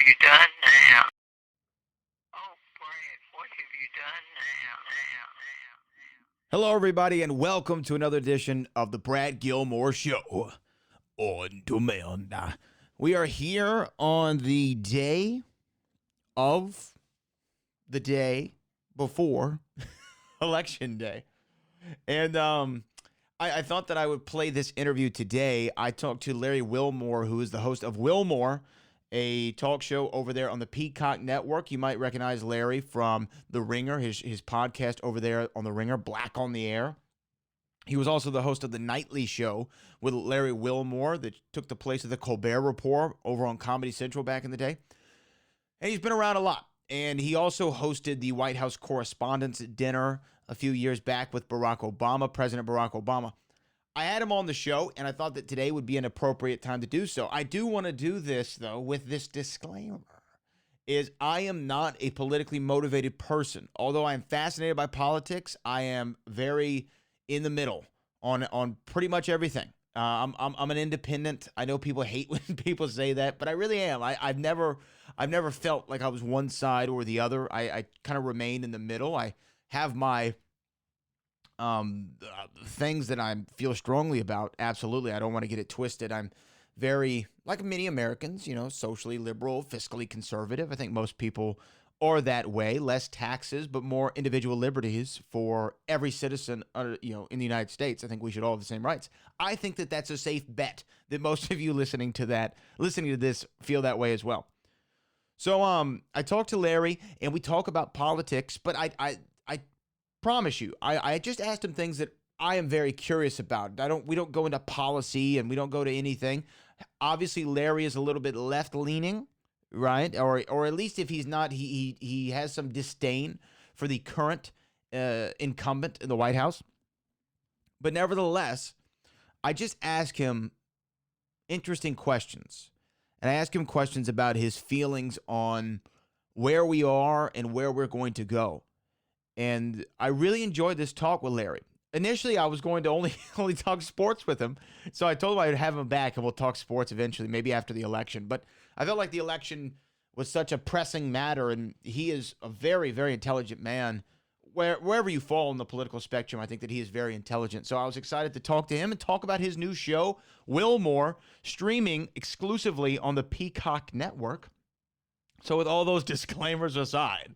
you done now? Oh, Brad, what have you done now? Hello, everybody, and welcome to another edition of the Brad Gilmore Show on demand. We are here on the day before Election Day. And I thought that I would play this interview today. I talked to Larry Wilmore, who is the host of Wilmore, a talk show over there on the Peacock network. You might recognize Larry from The Ringer, his podcast over there on The Ringer, Black on the Air. He was also the host of The Nightly Show with Larry Wilmore that took the place of The Colbert Report over on Comedy Central back in the day. And he's been around a lot. And he also hosted the White House Correspondents' Dinner a few years back with President Barack Obama. I had him on the show, and I thought that today would be an appropriate time to do so. I do want to do this, though, with this disclaimer, is I am not a politically motivated person. Although I am fascinated by politics, I am very in the middle on pretty much everything. I'm an independent. I know people hate when people say that, but I really am. I've never felt like I was one side or the other. I kind of remain in the middle. I have my things that I feel strongly about. Absolutely. I don't want to get it twisted. I'm very, like many Americans, socially liberal, fiscally conservative. I think most people are that way. Less taxes, but more individual liberties for every citizen, in the United States. I think we should all have the same rights. I think that that's a safe bet that most of you listening to this feel that way as well. So I talked to Larry and we talk about politics, but I promise you, I just asked him things that I am very curious about. We don't go into policy and we don't go to anything. Obviously, Larry is a little bit left-leaning, right? Or at least if he's not, he has some disdain for the current incumbent in the White House. But nevertheless, I just ask him interesting questions. And I ask him questions about his feelings on where we are and where we're going to go. And I really enjoyed this talk with Larry. Initially, I was going to only talk sports with him. So I told him I would have him back and we'll talk sports eventually, maybe after the election. But I felt like the election was such a pressing matter, and he is a very, very intelligent man. Wherever you fall on the political spectrum, I think that he is very intelligent. So I was excited to talk to him and talk about his new show, Wilmore, streaming exclusively on the Peacock network. So with all those disclaimers aside,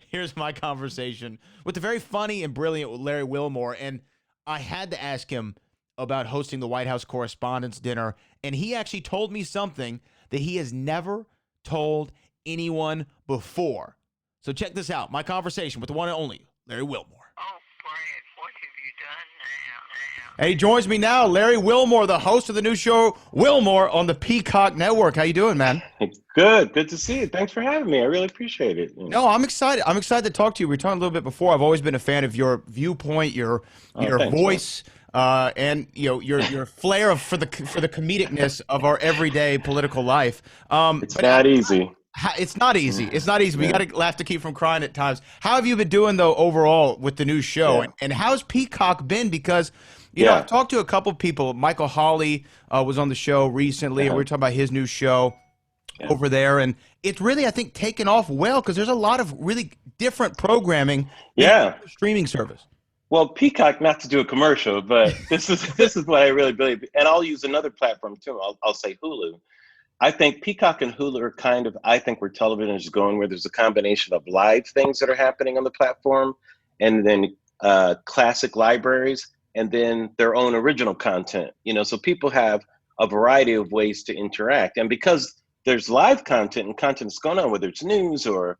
here's my conversation with the very funny and brilliant Larry Wilmore. And I had to ask him about hosting the White House Correspondents' Dinner. And he actually told me something that he has never told anyone before. So check this out. My conversation with the one and only Larry Wilmore. Oh, Brad, what have you done now? And he joins me now, Larry Wilmore, the host of the new show, Wilmore, on the Peacock Network. How you doing, man? Good to see you. Thanks for having me. I really appreciate it. No, I'm excited. I'm excited to talk to you. We were talking a little bit before. I've always been a fan of your viewpoint, your voice, and your flair for the comedicness of our everyday political life. It's not easy. It's not easy. It's not easy. We got to laugh to keep from crying at times. How have you been doing, though, overall with the new show? Yeah. And how's Peacock been? Because, I've talked to a couple people. Michael Hawley was on the show recently, and we were talking about his new show over there. And it's really, I think, taken off well because there's a lot of really different programming in the streaming service. Well, Peacock, not to do a commercial, but this is what I really believe. And I'll use another platform, too. I'll say Hulu. I think Peacock and Hulu are kind of, I think where television is going, where there's a combination of live things that are happening on the platform and then classic libraries and then their own original content. So people have a variety of ways to interact. And because there's live content and content that's going on, whether it's news or,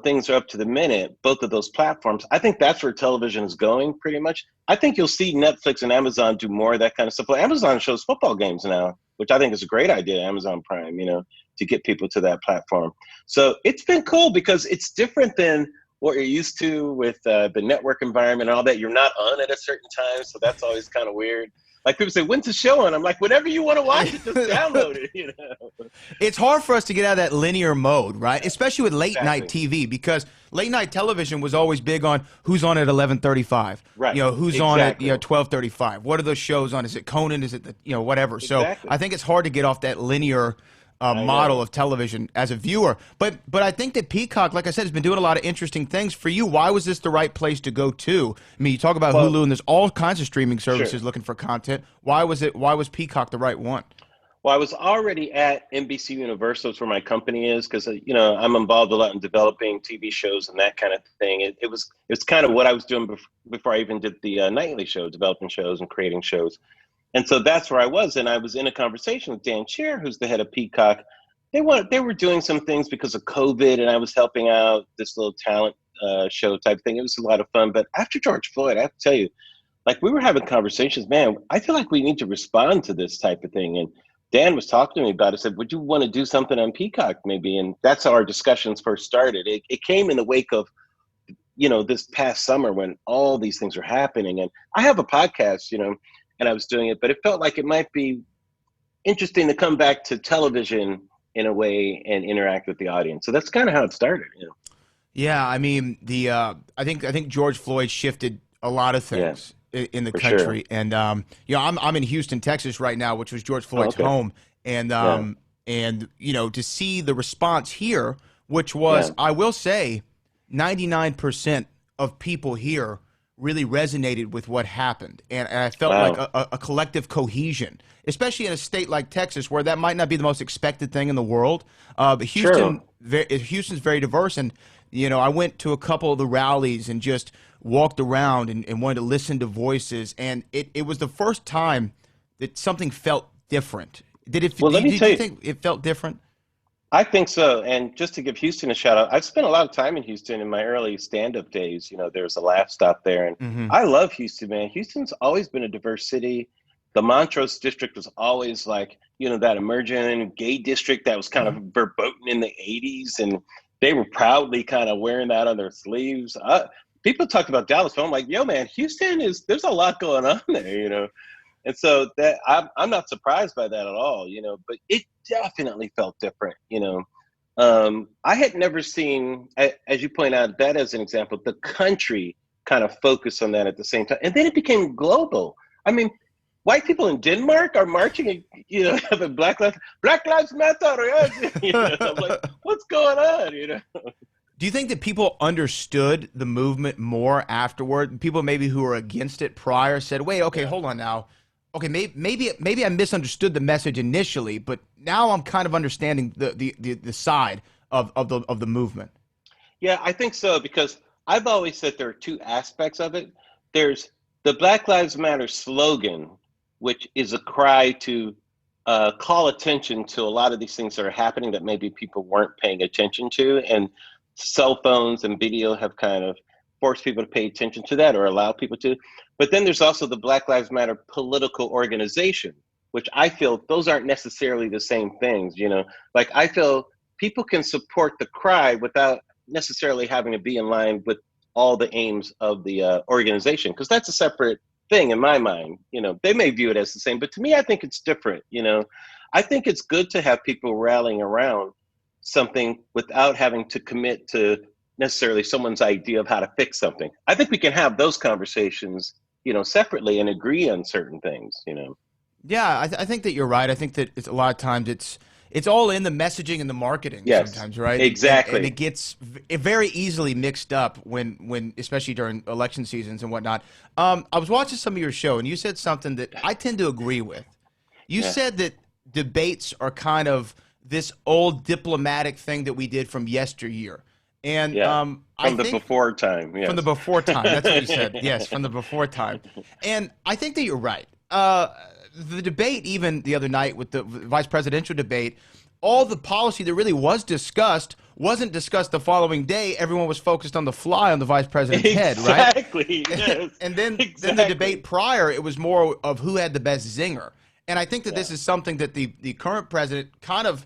things are up to the minute, both of those platforms, I think that's where television is going pretty much. I think you'll see Netflix and Amazon do more of that kind of stuff. Well, Amazon shows football games now, which I think is a great idea, Amazon Prime, to get people to that platform. So it's been cool because it's different than what you're used to with the network environment and all that. You're not on at a certain time, so that's always kind of weird. Like people say, when's the show on? I'm like, whenever you want to watch it, just download it. It's hard for us to get out of that linear mode, right? Especially with late night TV, because late night television was always big on who's on at 11:35, right? Who's on at 12:35. What are those shows on? Is it Conan? Is it whatever? So I think it's hard to get off that linear model of television as a viewer. But I think that Peacock, like I said, has been doing a lot of interesting things. For you, why was this the right place to go to? I mean, you talk about Hulu, and there's all kinds of streaming services looking for content. Why was Peacock the right one? Well, I was already at NBC Universal, where my company is, because I'm involved a lot in developing TV shows and that kind of thing. It was kind of what I was doing before I even did the nightly show, developing shows and creating shows. And so that's where I was, and I was in a conversation with Dan Scheer, who's the head of Peacock. They were doing some things because of COVID, and I was helping out this little talent show type thing. It was a lot of fun. But after George Floyd, I have to tell you, like, we were having conversations. Man, I feel like we need to respond to this type of thing. And Dan was talking to me about it. I said, would you want to do something on Peacock maybe? And that's how our discussions first started. It came in the wake of, this past summer when all these things are happening. And I have a podcast, and I was doing it, but it felt like it might be interesting to come back to television in a way and interact with the audience. So that's kind of how it started. Yeah, I mean, I think George Floyd shifted a lot of things. In the country, sure. And I'm in Houston, Texas right now, which was George Floyd's home, and to see the response here, which was, I will say, 99% of people here really resonated with what happened, and I felt like a collective cohesion, especially in a state like Texas, where that might not be the most expected thing in the world. But Houston's very diverse, and I went to a couple of the rallies and just walked around and wanted to listen to voices, and it was the first time that something felt different. Did you think it felt different? I think so. And just to give Houston a shout out, I've spent a lot of time in Houston in my early stand-up days. There's a laugh stop there, and I love Houston, man. Houston's always been a diverse city. The Montrose district was always like, that emerging gay district that was kind of verboten in the 80s, and they were proudly kind of wearing that on their sleeves. People talked about Dallas, but I'm like, yo, man, there's a lot going on there, And so that I'm not surprised by that at all, but it definitely felt different, I had never seen, as you point out, that as an example, the country kind of focused on that at the same time. And then it became global. I mean, white people in Denmark are marching, having Black Lives Matter. I'm like, what's going on, Do you think that people understood the movement more afterward? People maybe who were against it prior said, wait, okay, hold on now. Okay, maybe I misunderstood the message initially, but now I'm kind of understanding the side of the movement. Yeah, I think so, because I've always said there are two aspects of it. There's the Black Lives Matter slogan, which is a cry to call attention to a lot of these things that are happening that maybe people weren't paying attention to. And cell phones and video have kind of forced people to pay attention to that, or allow people to. But then there's also the Black Lives Matter political organization, which I feel those aren't necessarily the same things. Like, I feel people can support the cry without necessarily having to be in line with all the aims of the organization, because that's a separate thing in my mind. They may view it as the same, but to me, I think it's different. I think it's good to have people rallying around something without having to commit to necessarily someone's idea of how to fix something. I think we can have those conversations, separately, and agree on certain things, Yeah, I think that you're right. I think that it's a lot of times it's all in the messaging and the marketing sometimes, right? Exactly. And it gets very easily mixed up when especially during election seasons and whatnot. I was watching some of your show, and you said something that I tend to agree with. You said that debates are kind of this old diplomatic thing that we did from yesteryear. And from the before time. Yes. From the before time. That's what you said. Yes, from the before time. And I think that you're right. The debate, even the other night with the vice presidential debate, all the policy that really was discussed wasn't discussed the following day. Everyone was focused on the fly on the vice president's head, right? Exactly. Yes. And then the debate prior, it was more of who had the best zinger. And I think that this is something that the current president kind of,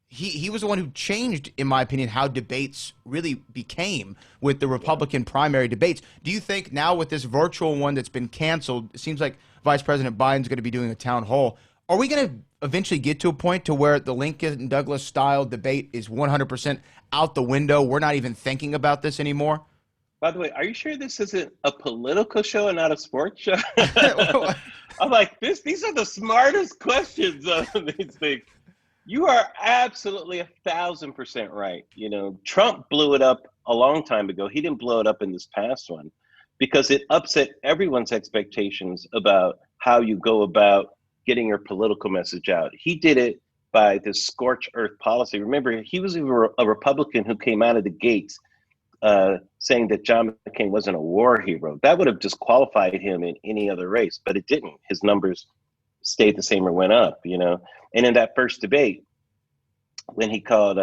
he was the one who changed, in my opinion, how debates really became with the Republican primary debates. Do you think now with this virtual one that's been canceled, it seems like Vice President Biden's going to be doing a town hall, are we going to eventually get to a point to where the Lincoln Douglas style debate is 100% out the window? We're not even thinking about this anymore? By the way, are you sure this isn't a political show and not a sports show? I'm like, these are the smartest questions of these things. You are absolutely 1,000% right. You know, Trump blew it up a long time ago. He didn't blow it up in this past one because it upset everyone's expectations about how you go about getting your political message out. He did it by this scorched earth policy. Remember, he was a Republican who came out of the gates saying that John McCain wasn't a war hero. That would have disqualified him in any other race, but it didn't. His numbers stayed the same or went up, you know. And in that first debate, when he called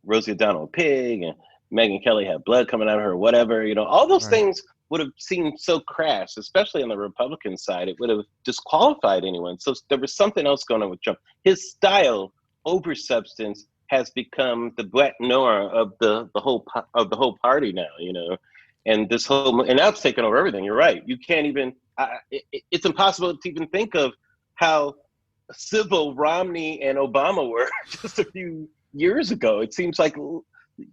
Rosie O'Donnell a pig and Megyn Kelly had blood coming out of her or whatever, you know, all those things would have seemed so crass, especially on the Republican side. It would have disqualified anyone. So there was something else going on with Trump. His style over substance has become the Black Noir of the whole party now, you know. And this whole, and now it's taken over everything. You're right. You can't even, it's impossible to even think of how civil Romney and Obama were just a few years ago. It seems like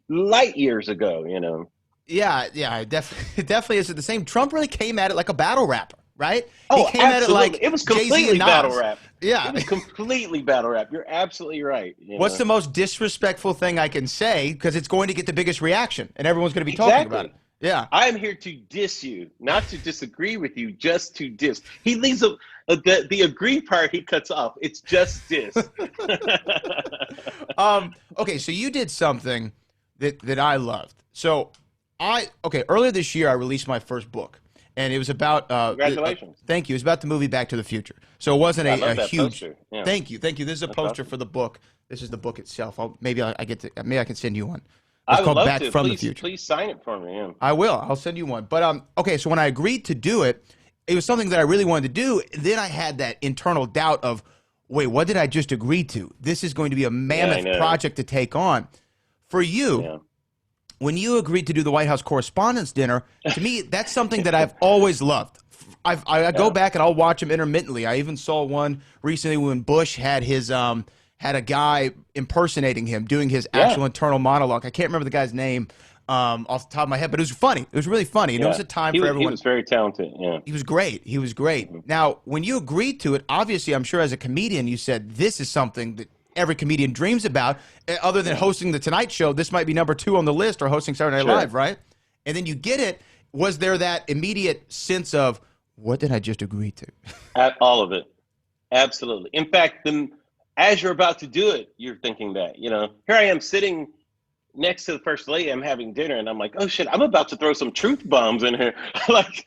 light years ago, you know. Yeah, it definitely isn't the same. Trump really came at it like a battle rapper, right? Oh, he came absolutely. at it like it was completely battle rap. Yeah. It was completely battle rap. You're absolutely right. What's the most disrespectful thing I can say? Because it's going to get the biggest reaction, and everyone's going to be talking about it. Yeah. I'm here to diss you, not to disagree with you, just to diss. He leaves the agree part he cuts off. It's just diss. Okay, so you did something that I loved. So earlier this year I released my first book, and it was about Congratulations. Thank you. It was about the movie Back to the Future. So it wasn't a huge yeah. Thank you. This is a poster for the book. This is the book itself. Maybe I can send you one. It's I would called love Back to. from the Future. Please sign it for me. Yeah. I will. I'll send you one. But okay, so when I agreed to do it, it was something that I really wanted to do. Then I had that internal doubt of, wait, what did I just agree to? This is going to be a mammoth project to take on. For you, when you agreed to do the White House Correspondents' Dinner, to me, that's something that I've always loved. I go back and I'll watch them intermittently. I even saw one recently when Bush had his had a guy impersonating him, doing his actual internal monologue. I can't remember the guy's name off the top of my head, but it was funny. It was really funny. And it was a time for everyone. He was very talented. Yeah, he was great. He was great. Mm-hmm. Now, when you agreed to it, obviously, I'm sure as a comedian, you said this is something that every comedian dreams about. Other than hosting the Tonight Show, this might be number 2 on the list, or hosting Saturday Night Live, right? And then you get it. Was there that immediate sense of, what did I just agree to? All of it. Absolutely. In fact, as you're about to do it, you're thinking that, you know, here I am sitting next to the First Lady, I'm having dinner, and I'm like, oh shit, I'm about to throw some truth bombs in here. like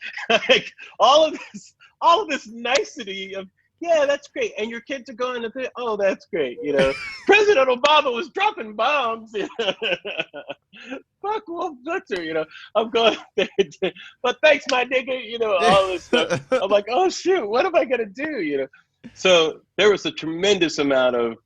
all of this nicety of, yeah, that's great. And your kids are going to think, oh, that's great. You know, President Obama was dropping bombs. Fuck Wolf Blitzer, you know. I'm going, but thanks, my nigga, you know, all this stuff. I'm like, oh shoot, what am I gonna do? You know. So there was a tremendous amount of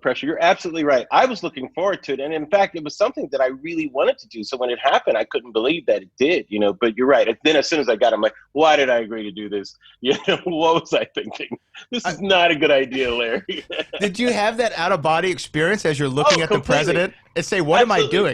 pressure. You're absolutely right. I was looking forward to it. And in fact, it was something that I really wanted to do. So when it happened, I couldn't believe that it did, you know, but you're right. And then as soon as I got it, I'm like, why did I agree to do this? You know, what was I thinking? This is not a good idea, Larry. Did you have that out of body experience as you're looking at completely. The president and say, what Absolutely. Am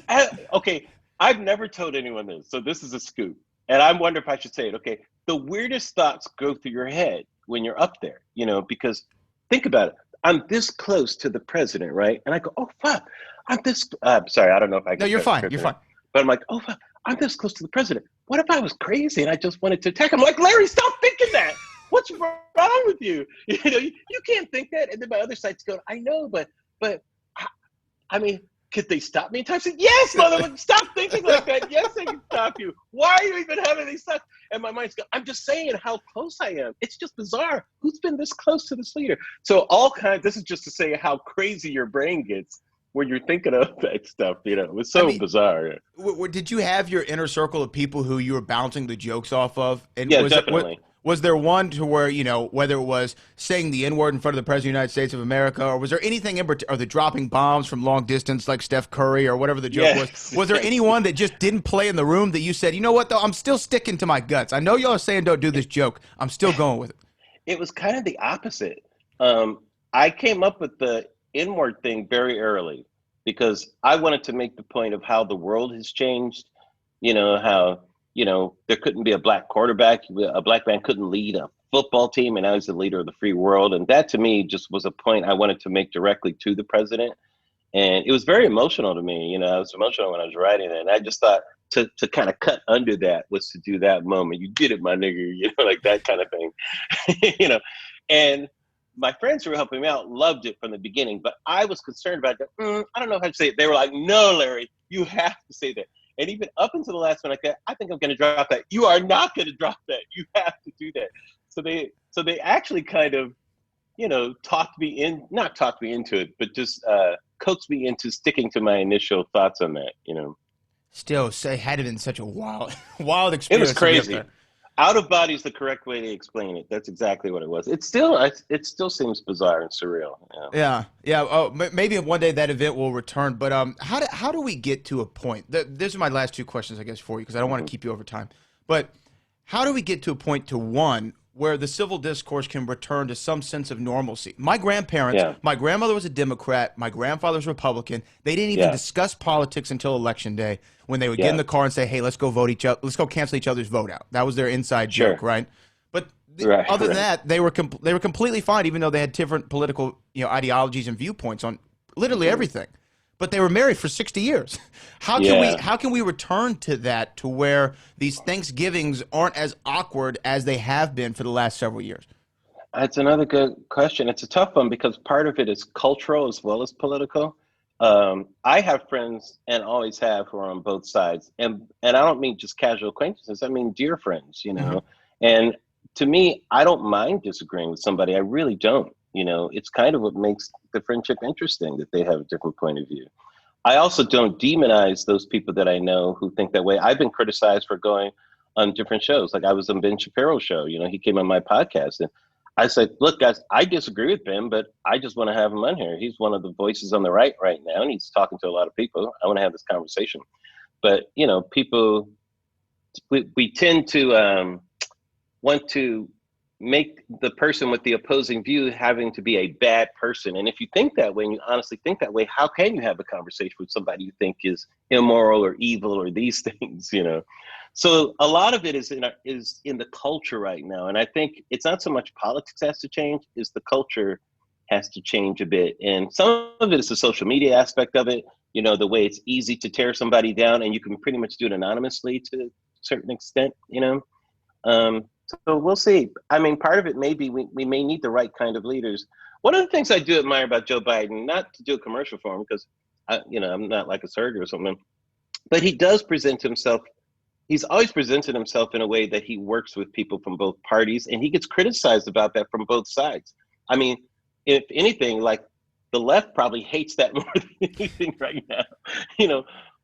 I doing? Okay. I've never told anyone this. So this is a scoop. And I wonder if I should say it. Okay. The weirdest thoughts go through your head when you're up there, you know, because think about it. I'm this close to the president, right? And I go, oh, fuck, I'm this, sorry, I don't know if I can. No, you're fine, you're fine. But I'm like, oh, fuck, I'm this close to the president. What if I was crazy and I just wanted to attack him? I'm like, Larry, stop thinking that. What's wrong with you? You know, you can't think that. And then my other side's going, I know, but I mean, could they stop me in time? I said, yes, motherfucker, stop thinking like that. Yes, they can stop you. Why are you even having these thoughts? And my mind's going, I'm just saying how close I am. It's just bizarre. Who's been this close to this leader? So this is just to say how crazy your brain gets when you're thinking of that stuff, you know. It's so bizarre. Did you have your inner circle of people who you were bouncing the jokes off of? And yeah, definitely. Was there one to where, you know, whether it was saying the N-word in front of the President of the United States of America, or was there anything in particular, or the dropping bombs from long distance like Steph Curry or whatever the joke was? Was there anyone that just didn't play in the room that you said, you know what, though, I'm still sticking to my guts. I know y'all are saying don't do this joke. I'm still going with it. It was kind of the opposite. I came up with the N-word thing very early because I wanted to make the point of how the world has changed, you know, how, you know, there couldn't be a black quarterback. A black man couldn't lead a football team, and now he's the leader of the free world. And that to me just was a point I wanted to make directly to the president. And it was very emotional to me. I was emotional when I was writing it. And I just thought to kind of cut under that was to do that moment. You did it, my nigga, like that kind of thing, And my friends who were helping me out loved it from the beginning, but I was concerned about that. I don't know how to say it. They were like, no, Larry, you have to say that. And even up until the last one, like that, I think I'm going to drop that. You are not going to drop that. You have to do that. So they actually kind of, not talked me into it, but just coaxed me into sticking to my initial thoughts on that, Still, it had been such a wild experience. It was crazy. Out of body is the correct way to explain it. That's exactly what it was. It still seems bizarre and surreal. Yeah. Oh, maybe one day that event will return. But how do we get to a point? These are my last two questions, I guess, for you, because I don't want to keep you over time. But how do we get to a point where the civil discourse can return to some sense of normalcy? My grandparents, my grandmother was a Democrat, my grandfather was Republican. They didn't even discuss politics until Election Day, when they would get in the car and say, "Hey, let's go cancel each other's vote out." That was their inside joke, right? But other than that, they were completely fine, even though they had different political ideologies and viewpoints on literally everything. But they were married for 60 years. How can we return to that, to where these Thanksgivings aren't as awkward as they have been for the last several years? That's another good question. It's a tough one because part of it is cultural as well as political. I have friends, and always have, who are on both sides, and I don't mean just casual acquaintances. I mean dear friends, And to me, I don't mind disagreeing with somebody. I really don't. It's kind of what makes the friendship interesting, that they have a different point of view. I also don't demonize those people that I know who think that way. I've been criticized for going on different shows. Like I was on Ben Shapiro's show, he came on my podcast, and I said, look, guys, I disagree with Ben, but I just want to have him on here. He's one of the voices on the right now, and he's talking to a lot of people. I want to have this conversation. But, people, we tend to want to make the person with the opposing view having to be a bad person. And if you think that way, and you honestly think that way, how can you have a conversation with somebody you think is immoral or evil or these things, So a lot of it is in the culture right now. And I think it's not so much politics has to change, is the culture has to change a bit. And some of it is the social media aspect of it, the way it's easy to tear somebody down, and you can pretty much do it anonymously to a certain extent, So we'll see. I mean, part of it may be we may need the right kind of leaders. One of the things I do admire about Joe Biden, not to do a commercial for him, because I'm not like a surrogate or something, but he does present himself. He's always presented himself in a way that he works with people from both parties, and he gets criticized about that from both sides. I mean, if anything, like the left probably hates that more than anything right now,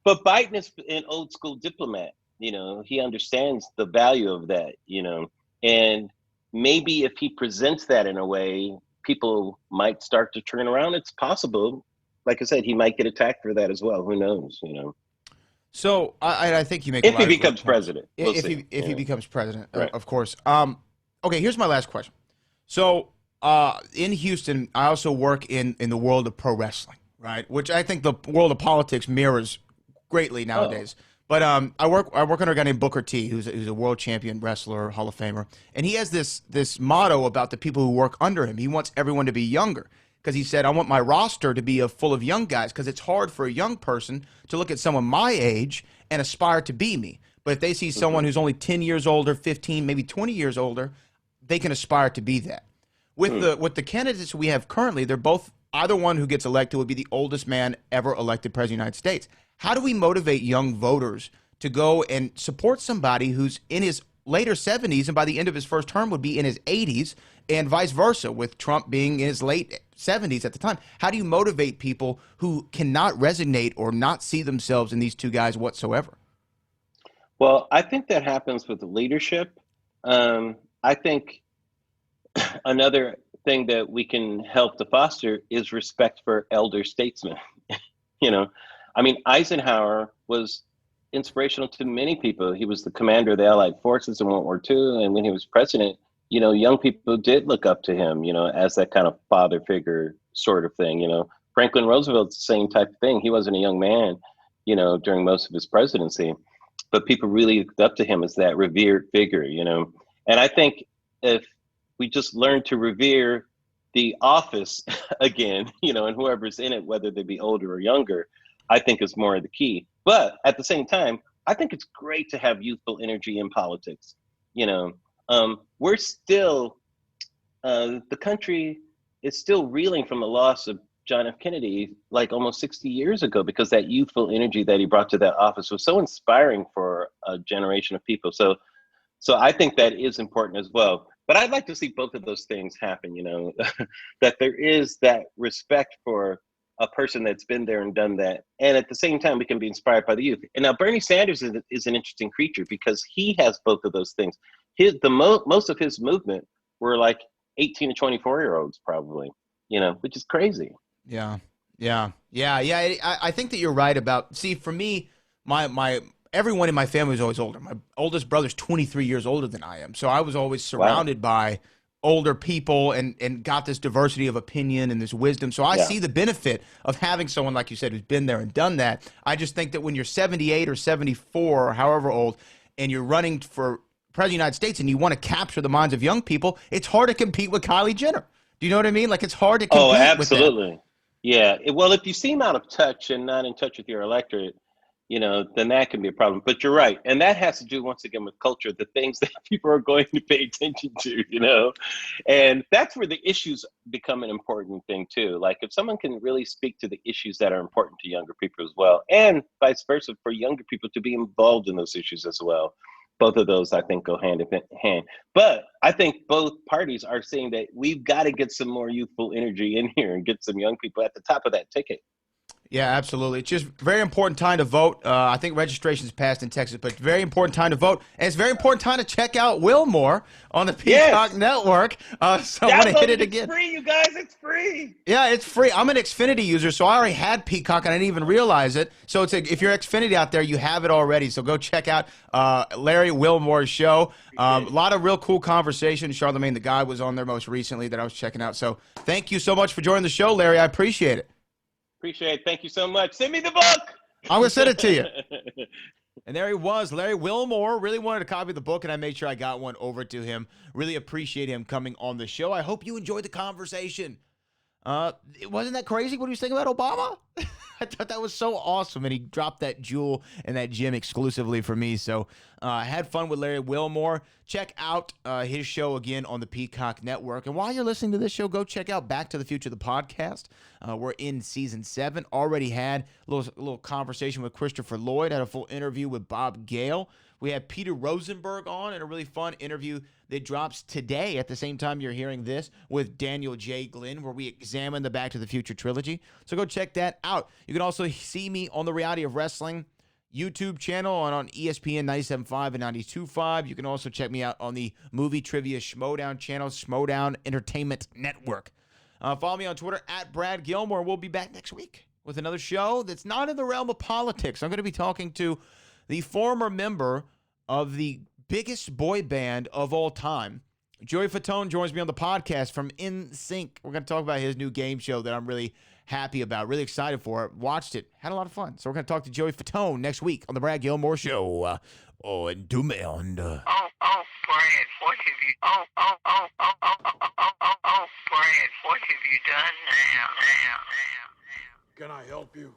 But Biden is an old school diplomat. He understands the value of that, and maybe if he presents that in a way, people might start to turn around. It's possible. Like I said, he might get attacked for that as well. Who knows, So I think you make if he becomes president. If he becomes president, right. Of course. Okay, here's my last question. So in Houston, I also work in the world of pro wrestling, right? Which I think the world of politics mirrors greatly nowadays. Oh. But I work under a guy named Booker T, who's a world champion wrestler, Hall of Famer, and he has this motto about the people who work under him. He wants everyone to be younger, because he said, I want my roster to be full of young guys, because it's hard for a young person to look at someone my age and aspire to be me. But if they see someone who's only 10 years older, 15, maybe 20 years older, they can aspire to be that. With the candidates we have currently, they're both, either one who gets elected would be the oldest man ever elected president of the United States. How do we motivate young voters to go and support somebody who's in his later 70s and by the end of his first term would be in his 80s, and vice versa, with Trump being in his late 70s at the time? How do you motivate people who cannot resonate or not see themselves in these two guys whatsoever? Well, I think that happens with leadership. I think another thing that we can help to foster is respect for elder statesmen. I mean, Eisenhower was inspirational to many people. He was the commander of the Allied forces in World War II. And when he was president, young people did look up to him, as that kind of father figure sort of thing. Franklin Roosevelt's the same type of thing. He wasn't a young man, during most of his presidency, but people really looked up to him as that revered figure, And I think if we just learn to revere the office again, and whoever's in it, whether they be older or younger, I think is more of the key. But at the same time, I think it's great to have youthful energy in politics. We're still, the country is still reeling from the loss of John F. Kennedy, like almost 60 years ago, because that youthful energy that he brought to that office was so inspiring for a generation of people. So I think that is important as well. But I'd like to see both of those things happen, that there is that respect for a person that's been there and done that. And at the same time, we can be inspired by the youth. And now Bernie Sanders is an interesting creature because he has both of those things. Most of his movement were like 18 to 24-year-olds probably, which is crazy. Yeah. I think that you're right about, see, for me, my everyone in my family was always older. My oldest brother's 23 years older than I am. So I was always surrounded by older people and got this diversity of opinion and this wisdom. So I see the benefit of having someone, like you said, who's been there and done that. I just think that when you're 78 or 74 or however old and you're running for president of the United States and you want to capture the minds of young people, it's hard to compete with Kylie Jenner. Do you know what I mean? Like, it's hard to compete with them. Absolutely. Yeah. Well, if you seem out of touch and not in touch with your electorate, then that can be a problem. But you're right. And that has to do, once again, with culture, the things that people are going to pay attention to, and that's where the issues become an important thing too. Like, if someone can really speak to the issues that are important to younger people as well, and vice versa for younger people to be involved in those issues as well. Both of those, I think, go hand in hand. But I think both parties are saying that we've got to get some more youthful energy in here and get some young people at the top of that ticket. Yeah, absolutely. It's just a very important time to vote. I think registration's passed in Texas, but it's a very important time to vote. And it's a very important time to check out Wilmore on the Peacock Network. So I want to hit it again. It's free, you guys. It's free. Yeah, it's free. I'm an Xfinity user, so I already had Peacock, and I didn't even realize it. So if you're Xfinity out there, you have it already. So go check out Larry Wilmore's show. A lot of real cool conversations. Charlemagne the Guy was on there most recently that I was checking out. So thank you so much for joining the show, Larry. I appreciate it. Appreciate it. Thank you so much. Send me the book. I'm going to send it to you. And there he was, Larry Wilmore. Really wanted a copy of the book, and I made sure I got one over to him. Really appreciate him coming on the show. I hope you enjoyed the conversation. Wasn't that crazy what he was saying about Obama? I thought that was so awesome, and he dropped that jewel and that gem exclusively for me. So I had fun with Larry Wilmore. Check out his show again on the Peacock Network. And while you're listening to this show, go check out Back to the Future, the podcast. We're in season 7. Already had a little conversation with Christopher Lloyd. Had a full interview with Bob Gale. We had Peter Rosenberg on in a really fun interview that drops today at the same time you're hearing this with Daniel J. Glenn, where we examine the Back to the Future trilogy. So go check that out. You can also see me on the Reality of Wrestling YouTube channel and on ESPN 97.5 and 92.5. You can also check me out on the Movie Trivia Schmodown channel, Schmodown Entertainment Network. Follow me on Twitter at Brad Gilmore. We'll be back next week with another show that's not in the realm of politics. I'm going to be talking to the former member of the biggest boy band of all time. Joey Fatone joins me on the podcast from NSYNC. We're going to talk about his new game show that I'm really happy about, really excited for. Watched it, had a lot of fun. So we're going to talk to Joey Fatone next week on the Brad Gilmore Show. En demand. Brad, what have you? Brad, what have you done now? Can I help you?